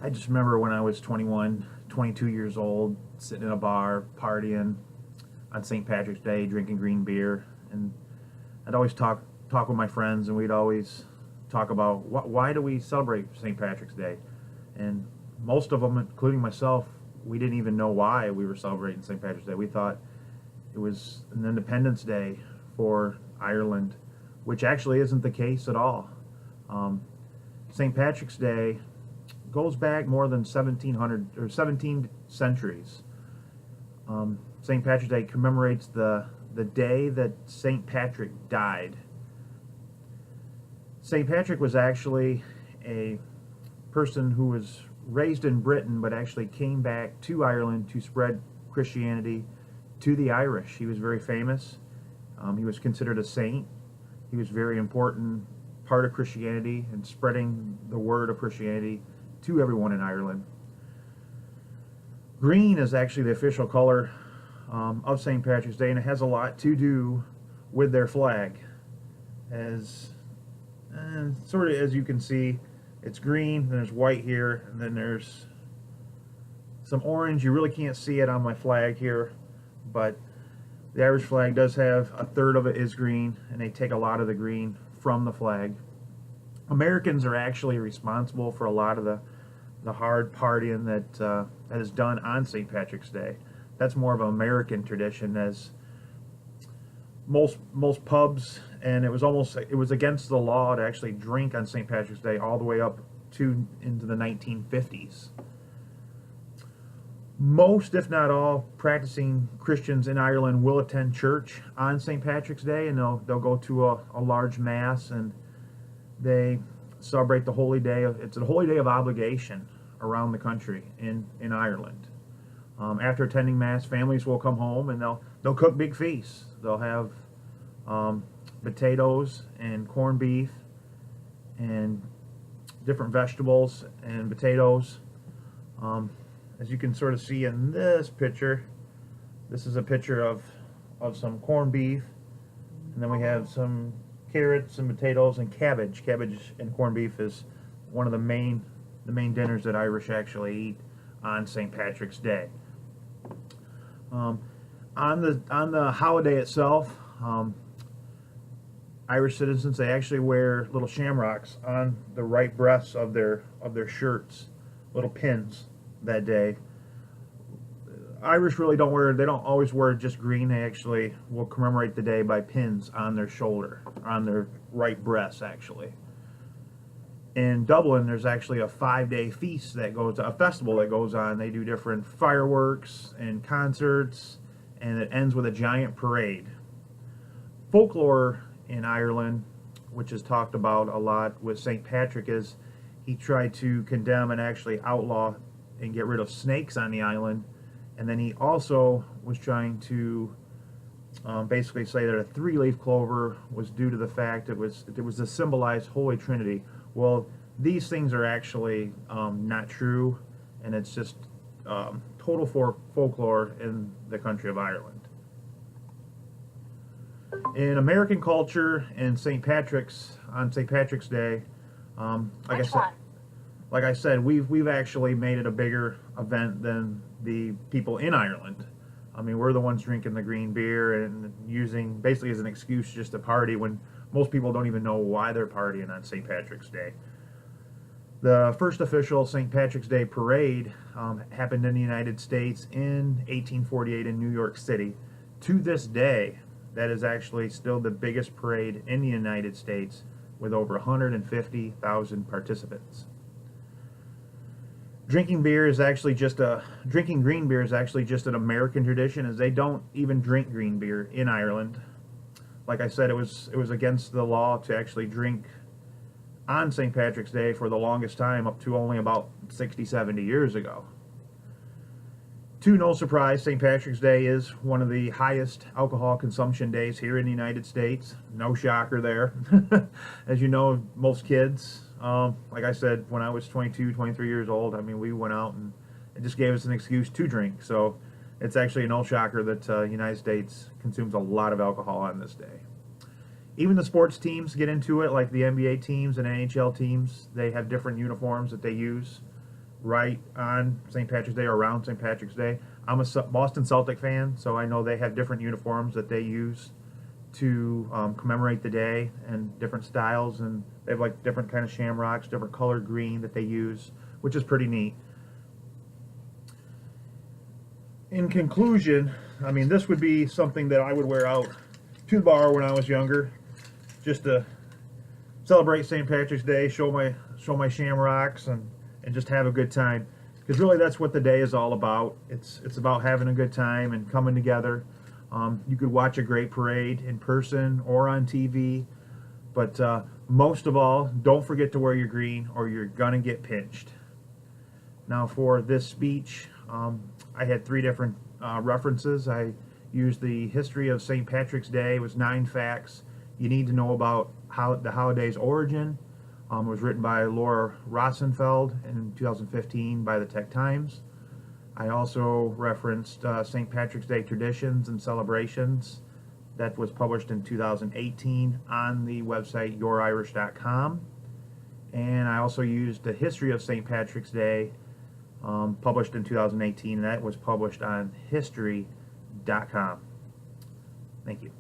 I just remember when I was 21, 22 years old, sitting in a bar, partying on St. Patrick's Day, drinking green beer, and I'd always talk with my friends, and we'd always talk about why do we celebrate St. Patrick's Day, and most of them, including myself, we didn't even know why we were celebrating St. Patrick's Day. We thought it was an Independence Day for Ireland, which actually isn't the case at all. Um, St. Patrick's Day goes back more than 1700 or 17 centuries. St. Patrick's Day commemorates the day that St. Patrick died. St. Patrick was actually a person who was raised in Britain but actually came back to Ireland to spread Christianity to the Irish. He was very famous. He was considered a saint. He was a very important part of Christianity and spreading the word of Christianity to everyone in Ireland. Green is actually the official color of St. Patrick's Day, and it has a lot to do with their flag. As sort of as you can see, it's green, then there's white here, and then there's some orange. You really can't see it on my flag here, but the Irish flag does have a third of it is green, and they take a lot of the green from the flag. Americans are actually responsible for a lot of the hard partying that is done on St. Patrick's Day. That's more of an American tradition, as most pubs, and it was against the law to actually drink on St. Patrick's Day all the way up to into the 1950s. Most, if not all, practicing Christians in Ireland will attend church on St. Patrick's Day, and they'll go to a large mass, and they celebrate the holy day. It's a holy day of obligation around the country in Ireland. After attending mass, families will come home and they'll cook big feasts. They'll have potatoes and corned beef and different vegetables and potatoes. As you can sort of see in this picture, this is a picture of some corned beef, and then we have some carrots and potatoes and cabbage. Cabbage and corned beef is one of the main dinners that Irish actually eat on St. Patrick's Day. On the holiday itself, Irish citizens, they actually wear little shamrocks on the right breasts of their shirts, little pins that day. Irish really they don't always wear just green. They actually will commemorate the day by pins on their shoulder, on their right breast actually. In Dublin, there's actually a 5-day feast a festival that goes on. They do different fireworks and concerts, and it ends with a giant parade. Folklore in Ireland, which is talked about a lot with St. Patrick, is he tried to condemn and actually outlaw and get rid of snakes on the island, and then he also was trying to basically say that a 3-leaf clover was due to the fact it was to symbolize Holy Trinity. Well, these things are actually not true, and it's just total folklore in the country of Ireland. In American culture and on St. Patrick's Day, like I said, we've actually made it a bigger event than the people in Ireland. I mean, we're the ones drinking the green beer and using basically as an excuse just to party when most people don't even know why they're partying on St. Patrick's Day. The first official St. Patrick's Day parade happened in the United States in 1848 in New York City. To this day, that is actually still the biggest parade in the United States, with over 150,000 participants. Drinking green beer is actually just an American tradition, as they don't even drink green beer in Ireland. Like I said, it was against the law to actually drink on St. Patrick's Day for the longest time, up to only about 60, 70 years ago. To no surprise, St. Patrick's Day is one of the highest alcohol consumption days here in the United States. No shocker there. As you know, most kids, like I said, when I was 22, 23 years old, I mean, we went out and it just gave us an excuse to drink. So it's actually no shocker that the United States consumes a lot of alcohol on this day. Even the sports teams get into it, like the NBA teams and NHL teams. They have different uniforms that they use right on St. Patrick's Day or around St. Patrick's Day. I'm a Boston Celtic fan, so I know they have different uniforms that they use to commemorate the day, and different styles, and they have like different kind of shamrocks, different colored green that they use, which is pretty neat. In conclusion, I mean, this would be something that I would wear out to the bar when I was younger, just to celebrate St. Patrick's Day, show my shamrocks, and just have a good time. Because really, that's what the day is all about. It's about having a good time and coming together. You could watch a great parade in person or on TV, but most of all, don't forget to wear your green, or you're gonna get pinched. Now, for this speech, I had 3 different references. I used the history of St. Patrick's Day. It was 9 facts you need to know about the holiday's origin. It was written by Laura Rosenfeld in 2015 by the Tech Times. I also referenced St. Patrick's Day traditions and celebrations. That was published in 2018 on the website yourirish.com. And I also used the history of St. Patrick's Day, published in 2018, and that was published on history.com. Thank you.